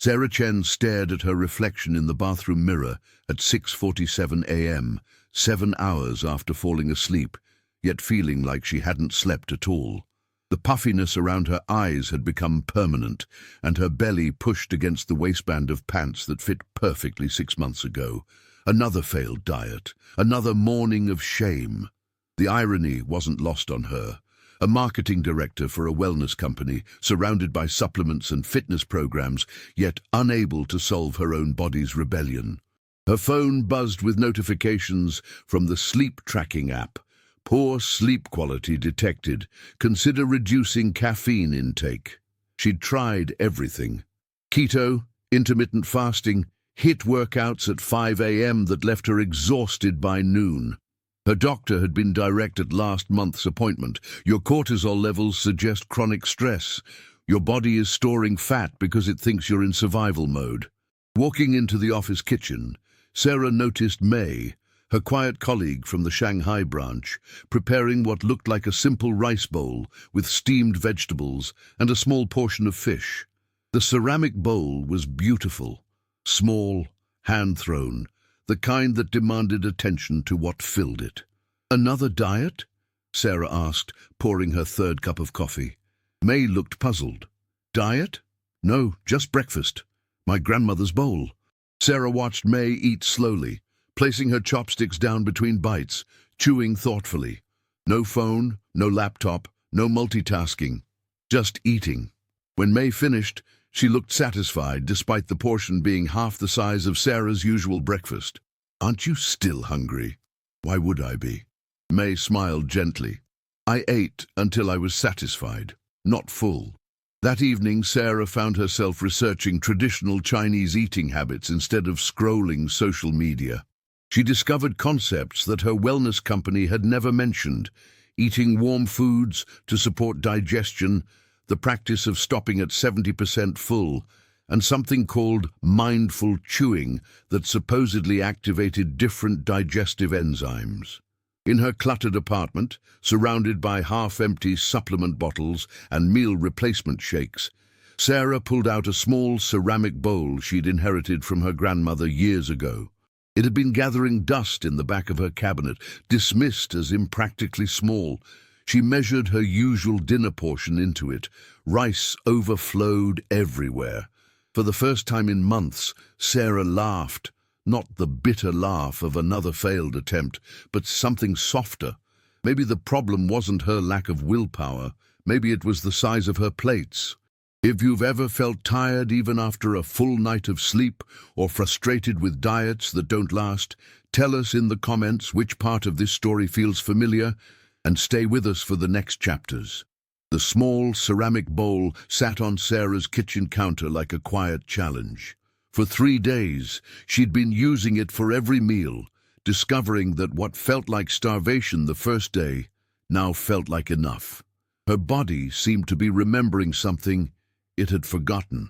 Sarah Chen stared at her reflection in the bathroom mirror at 6:47 a.m., 7 hours after falling asleep, yet feeling like she hadn't slept at all. The puffiness around her eyes had become permanent, and her belly pushed against the waistband of pants that fit perfectly 6 months ago. Another failed diet, another morning of shame. The irony wasn't lost on her. A marketing director for a wellness company, surrounded by supplements and fitness programs, yet unable to solve her own body's rebellion. Her phone buzzed with notifications from the sleep tracking app. Poor sleep quality detected. Consider reducing caffeine intake. She'd tried everything. Keto, intermittent fasting, HIIT workouts at 5 a.m. that left her exhausted by noon. Her doctor had been direct at last month's appointment. Your cortisol levels suggest chronic stress. Your body is storing fat because it thinks you're in survival mode. Walking into the office kitchen, Sarah noticed May, her quiet colleague from the Shanghai branch, preparing what looked like a simple rice bowl with steamed vegetables and a small portion of fish. The ceramic bowl was beautiful, small, hand-thrown, the kind that demanded attention to what filled it. "Another diet?" Sarah asked, pouring her third cup of coffee. May looked puzzled. "Diet? No, just breakfast. My grandmother's bowl." Sarah watched May eat slowly, placing her chopsticks down between bites, chewing thoughtfully. No phone, no laptop, no multitasking. Just eating. When May finished, she looked satisfied despite the portion being half the size of Sarah's usual breakfast. "Aren't you still hungry?" "Why would I be?" May smiled gently. "I ate until I was satisfied, not full." That evening, Sarah found herself researching traditional Chinese eating habits instead of scrolling social media. She discovered concepts that her wellness company had never mentioned: eating warm foods to support digestion, the practice of stopping at 70% full, and something called mindful chewing that supposedly activated different digestive enzymes. In her cluttered apartment, surrounded by half-empty supplement bottles and meal replacement shakes, Sarah pulled out a small ceramic bowl she'd inherited from her grandmother years ago. It had been gathering dust in the back of her cabinet, dismissed as impractically small. She measured her usual dinner portion into it. Rice overflowed everywhere. For the first time in months, Sarah laughed. Not the bitter laugh of another failed attempt, but something softer. Maybe the problem wasn't her lack of willpower. Maybe it was the size of her plates. If you've ever felt tired even after a full night of sleep, or frustrated with diets that don't last, tell us in the comments which part of this story feels familiar, and stay with us for the next chapters. The small ceramic bowl sat on Sarah's kitchen counter like a quiet challenge. For 3 days, she'd been using it for every meal, discovering that what felt like starvation the first day now felt like enough. Her body seemed to be remembering something it had forgotten.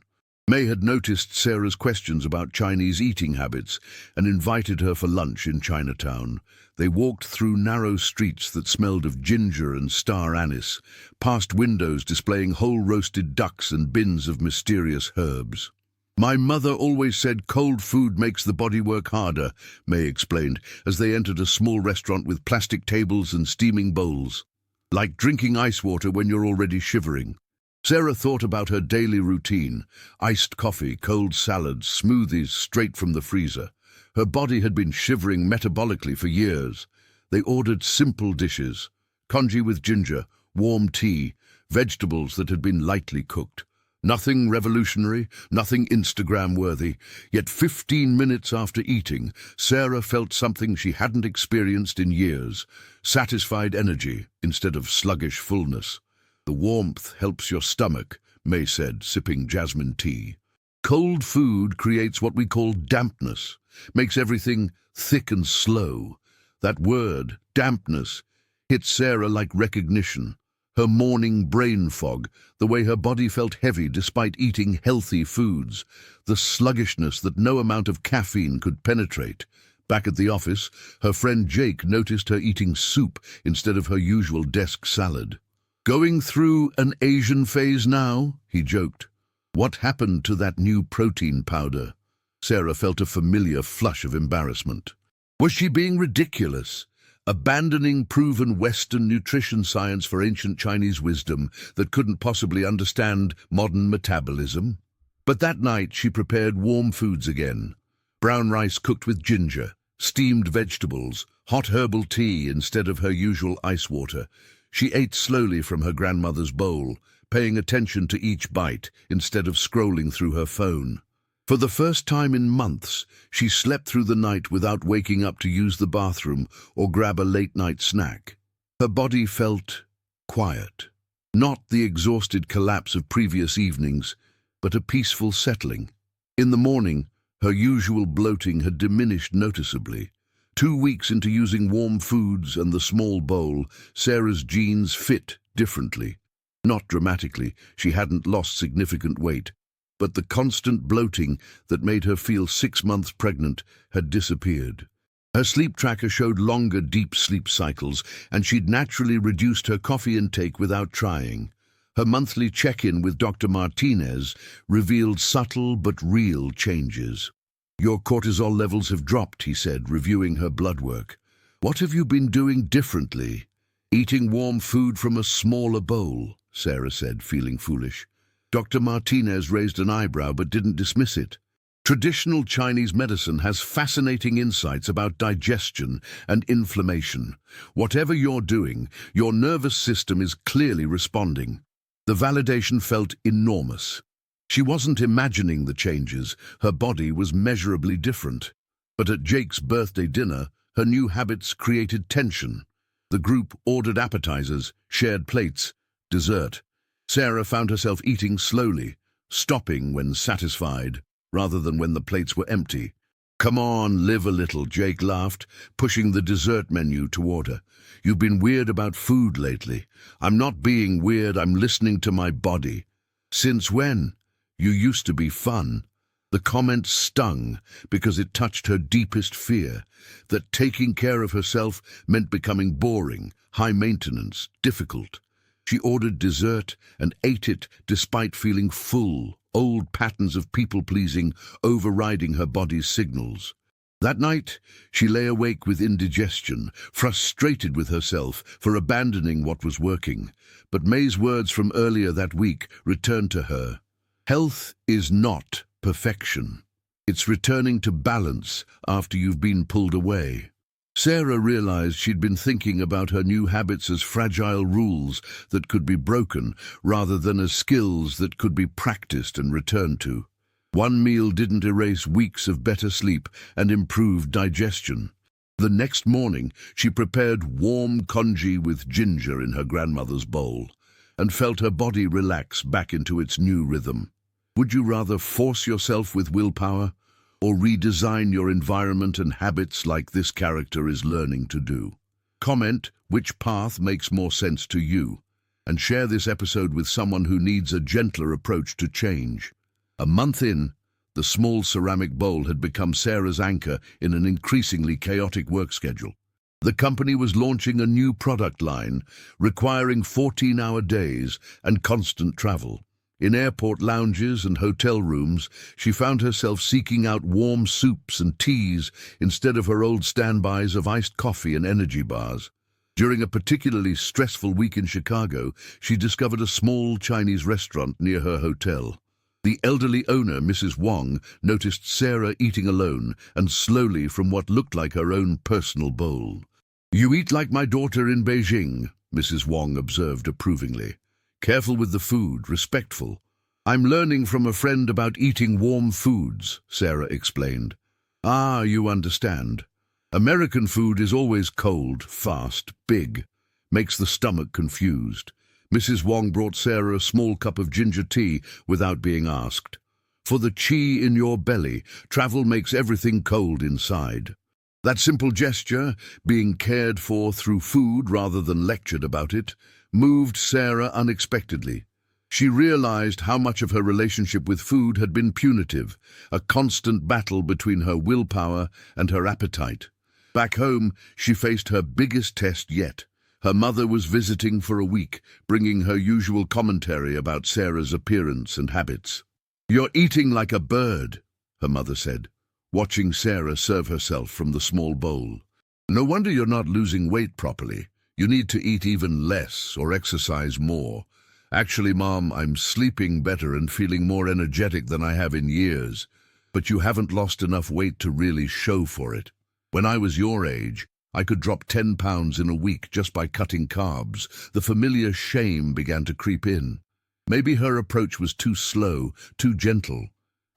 May had noticed Sarah's questions about Chinese eating habits and invited her for lunch in Chinatown. They walked through narrow streets that smelled of ginger and star anise, past windows displaying whole roasted ducks and bins of mysterious herbs. "My mother always said cold food makes the body work harder," May explained, as they entered a small restaurant with plastic tables and steaming bowls. "Like drinking ice water when you're already shivering." Sarah thought about her daily routine: iced coffee, cold salads, smoothies straight from the freezer. Her body had been shivering metabolically for years. They ordered simple dishes: congee with ginger, warm tea, vegetables that had been lightly cooked. Nothing revolutionary, nothing Instagram-worthy. Yet 15 minutes after eating, Sarah felt something she hadn't experienced in years: satisfied energy instead of sluggish fullness. "The warmth helps your stomach," May said, sipping jasmine tea. "Cold food creates what we call dampness, makes everything thick and slow." That word, dampness, hit Sarah like recognition. Her morning brain fog, the way her body felt heavy despite eating healthy foods, the sluggishness that no amount of caffeine could penetrate. Back at the office, her friend Jake noticed her eating soup instead of her usual desk salad. "Going through an Asian phase now?" he joked. What happened to that new protein powder? Sarah felt a familiar flush of embarrassment. Was she being ridiculous? Abandoning proven Western nutrition science for ancient Chinese wisdom that couldn't possibly understand modern metabolism? But that night she prepared warm foods again. Brown rice cooked with ginger, steamed vegetables, hot herbal tea instead of her usual ice water. She ate slowly from her grandmother's bowl, paying attention to each bite instead of scrolling through her phone. For the first time in months, she slept through the night without waking up to use the bathroom or grab a late-night snack. Her body felt quiet. Not the exhausted collapse of previous evenings, but a peaceful settling. In the morning, her usual bloating had diminished noticeably. 2 weeks into using warm foods and the small bowl, Sarah's jeans fit differently. Not dramatically, she hadn't lost significant weight, but the constant bloating that made her feel 6 months pregnant had disappeared. Her sleep tracker showed longer deep sleep cycles, and she'd naturally reduced her coffee intake without trying. Her monthly check-in with Dr. Martinez revealed subtle but real changes. "Your cortisol levels have dropped," he said, reviewing her blood work. "What have you been doing differently?" "Eating warm food from a smaller bowl," Sarah said, feeling foolish. Dr. Martinez raised an eyebrow but didn't dismiss it. "Traditional Chinese medicine has fascinating insights about digestion and inflammation. Whatever you're doing, your nervous system is clearly responding." The validation felt enormous. She wasn't imagining the changes, her body was measurably different. But at Jake's birthday dinner, her new habits created tension. The group ordered appetizers, shared plates, dessert. Sarah found herself eating slowly, stopping when satisfied, rather than when the plates were empty. "Come on, live a little," Jake laughed, pushing the dessert menu toward her. "You've been weird about food lately." "I'm not being weird, I'm listening to my body." "Since when?" "You used to be fun." The comment stung because it touched her deepest fear, that taking care of herself meant becoming boring, high maintenance, difficult. She ordered dessert and ate it despite feeling full, old patterns of people-pleasing overriding her body's signals. That night, she lay awake with indigestion, frustrated with herself for abandoning what was working. But May's words from earlier that week returned to her. Health is not perfection. It's returning to balance after you've been pulled away. Sarah realized she'd been thinking about her new habits as fragile rules that could be broken rather than as skills that could be practiced and returned to. One meal didn't erase weeks of better sleep and improved digestion. The next morning, she prepared warm congee with ginger in her grandmother's bowl and felt her body relax back into its new rhythm. Would you rather force yourself with willpower or redesign your environment and habits like this character is learning to do? Comment which path makes more sense to you, and share this episode with someone who needs a gentler approach to change. A month in, the small ceramic bowl had become Sarah's anchor in an increasingly chaotic work schedule. The company was launching a new product line, requiring 14-hour days and constant travel. In airport lounges and hotel rooms, she found herself seeking out warm soups and teas instead of her old standbys of iced coffee and energy bars. During a particularly stressful week in Chicago, she discovered a small Chinese restaurant near her hotel. The elderly owner, Mrs. Wong, noticed Sarah eating alone and slowly from what looked like her own personal bowl. "You eat like my daughter in Beijing," Mrs. Wong observed approvingly. "Careful with the food, respectful." "I'm learning from a friend about eating warm foods," Sarah explained. "Ah, you understand. American food is always cold, fast, big. Makes the stomach confused." Mrs. Wong brought Sarah a small cup of ginger tea without being asked. "For the qi in your belly, travel makes everything cold inside." That simple gesture, being cared for through food rather than lectured about it, moved Sarah unexpectedly. She realized how much of her relationship with food had been punitive, a constant battle between her willpower and her appetite. Back home, she faced her biggest test yet. Her mother was visiting for a week, bringing her usual commentary about Sarah's appearance and habits. "You're eating like a bird," her mother said, watching Sarah serve herself from the small bowl. "No wonder you're not losing weight properly. You need to eat even less or exercise more. Actually, Mom, I'm sleeping better and feeling more energetic than I have in years. But you haven't lost enough weight to really show for it. When I was your age, I could drop 10 pounds in a week just by cutting carbs. The familiar shame began to creep in. Maybe her approach was too slow, too gentle.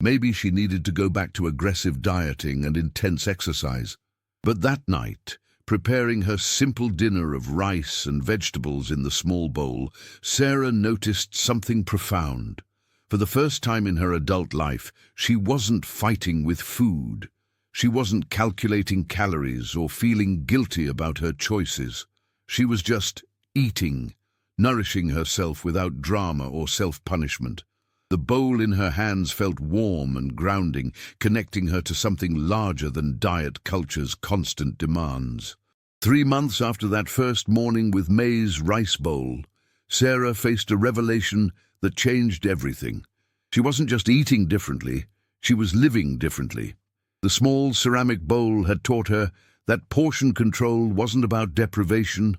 Maybe she needed to go back to aggressive dieting and intense exercise. But that night, preparing her simple dinner of rice and vegetables in the small bowl, Sarah noticed something profound. For the first time in her adult life, she wasn't fighting with food. She wasn't calculating calories or feeling guilty about her choices. She was just eating, nourishing herself without drama or self-punishment. The bowl in her hands felt warm and grounding, connecting her to something larger than diet culture's constant demands. 3 months after that first morning with May's rice bowl, Sarah faced a revelation that changed everything. She wasn't just eating differently, she was living differently. The small ceramic bowl had taught her that portion control wasn't about deprivation,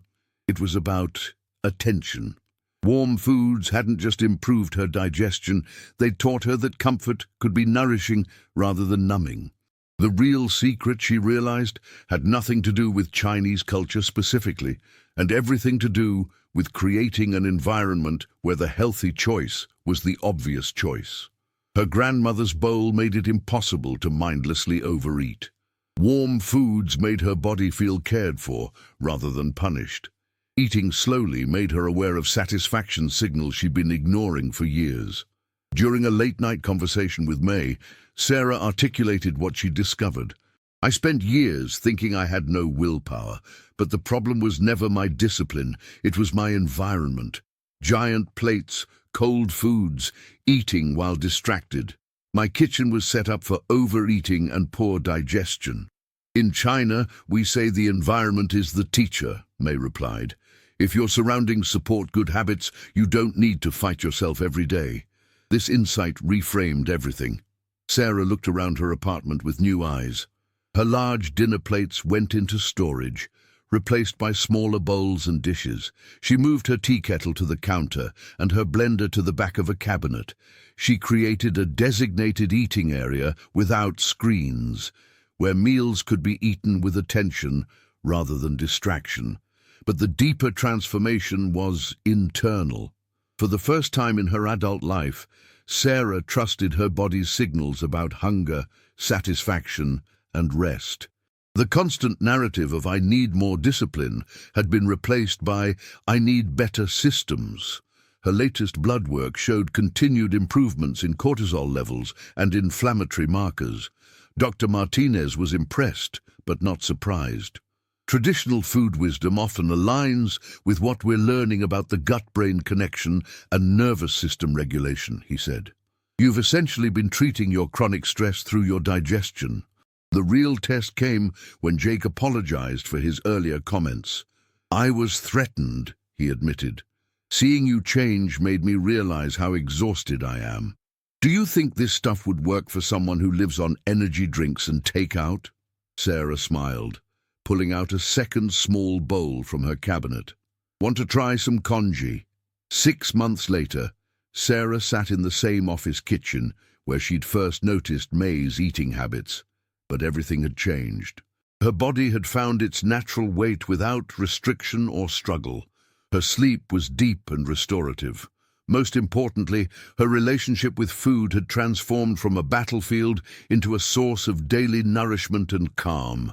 it was about attention. Warm foods hadn't just improved her digestion, they taught her that comfort could be nourishing rather than numbing. The real secret, she realized, had nothing to do with Chinese culture specifically, and everything to do with creating an environment where the healthy choice was the obvious choice. Her grandmother's bowl made it impossible to mindlessly overeat. Warm foods made her body feel cared for rather than punished. Eating slowly made her aware of satisfaction signals she'd been ignoring for years. During a late-night conversation with May, Sarah articulated what she discovered. "I spent years thinking I had no willpower, but the problem was never my discipline, it was my environment. Giant plates, cold foods, eating while distracted. My kitchen was set up for overeating and poor digestion." "In China, we say the environment is the teacher," May replied. "If your surroundings support good habits, you don't need to fight yourself every day." This insight reframed everything. Sarah looked around her apartment with new eyes. Her large dinner plates went into storage, replaced by smaller bowls and dishes. She moved her tea kettle to the counter and her blender to the back of a cabinet. She created a designated eating area without screens, where meals could be eaten with attention rather than distraction. But the deeper transformation was internal. For the first time in her adult life, Sarah trusted her body's signals about hunger, satisfaction, and rest. The constant narrative of "I need more discipline" had been replaced by "I need better systems." Her latest blood work showed continued improvements in cortisol levels and inflammatory markers. Dr. Martinez was impressed, but not surprised. Traditional food wisdom often aligns with what we're learning about the gut-brain connection and nervous system regulation, he said. "You've essentially been treating your chronic stress through your digestion." The real test came when Jake apologized for his earlier comments. "I was threatened," he admitted. "Seeing you change made me realize how exhausted I am." "Do you think this stuff would work for someone who lives on energy drinks and takeout?" Sarah smiled, pulling out a second small bowl from her cabinet. "Want to try some congee?" 6 months later, Sarah sat in the same office kitchen where she'd first noticed May's eating habits, but everything had changed. Her body had found its natural weight without restriction or struggle. Her sleep was deep and restorative. Most importantly, her relationship with food had transformed from a battlefield into a source of daily nourishment and calm.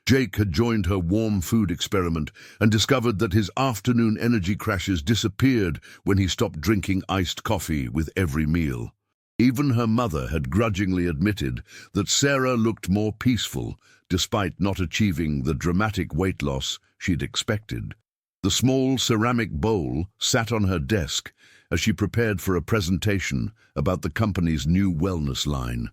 Jake had joined her warm food experiment and discovered that his afternoon energy crashes disappeared when he stopped drinking iced coffee with every meal. Even her mother had grudgingly admitted that Sarah looked more peaceful, despite not achieving the dramatic weight loss she'd expected. The small ceramic bowl sat on her desk as she prepared for a presentation about the company's new wellness line.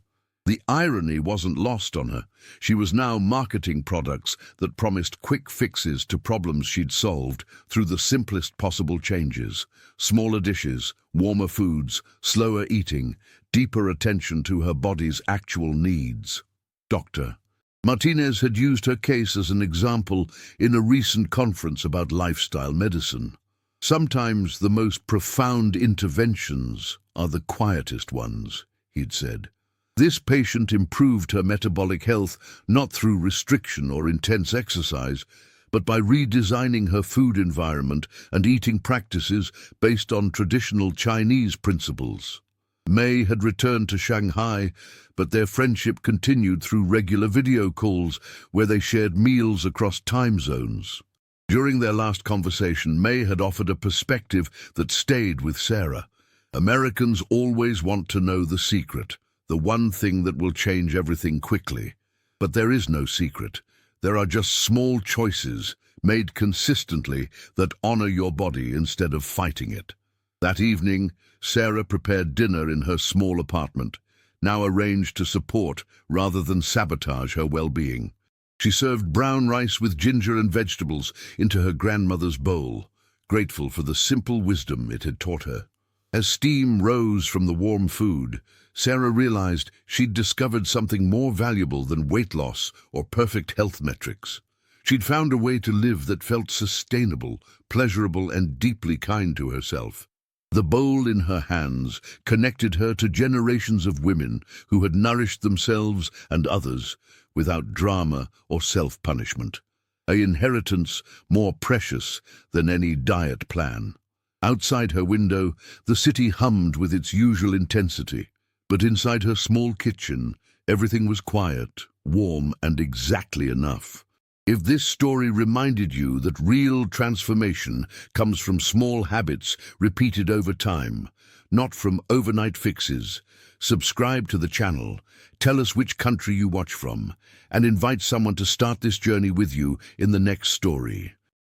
The irony wasn't lost on her. She was now marketing products that promised quick fixes to problems she'd solved through the simplest possible changes. Smaller dishes, warmer foods, slower eating, deeper attention to her body's actual needs. Doctor. Martinez had used her case as an example in a recent conference about lifestyle medicine. Sometimes the most profound interventions are the quietest ones, he'd said. This patient improved her metabolic health not through restriction or intense exercise, but by redesigning her food environment and eating practices based on traditional Chinese principles. May had returned to Shanghai, but their friendship continued through regular video calls where they shared meals across time zones. During their last conversation, May had offered a perspective that stayed with Sarah. Americans always want to know the secret, the one thing that will change everything quickly. But there is no secret. There are just small choices, made consistently, that honor your body instead of fighting it. That evening, Sarah prepared dinner in her small apartment, now arranged to support rather than sabotage her well-being. She served brown rice with ginger and vegetables into her grandmother's bowl, grateful for the simple wisdom it had taught her. As steam rose from the warm food, Sarah realized she'd discovered something more valuable than weight loss or perfect health metrics. She'd found a way to live that felt sustainable, pleasurable, and deeply kind to herself. The bowl in her hands connected her to generations of women who had nourished themselves and others without drama or self-punishment, an inheritance more precious than any diet plan. Outside her window, the city hummed with its usual intensity, but inside her small kitchen, everything was quiet, warm, and exactly enough. If this story reminded you that real transformation comes from small habits repeated over time, not from overnight fixes, subscribe to the channel, tell us which country you watch from, and invite someone to start this journey with you in the next story.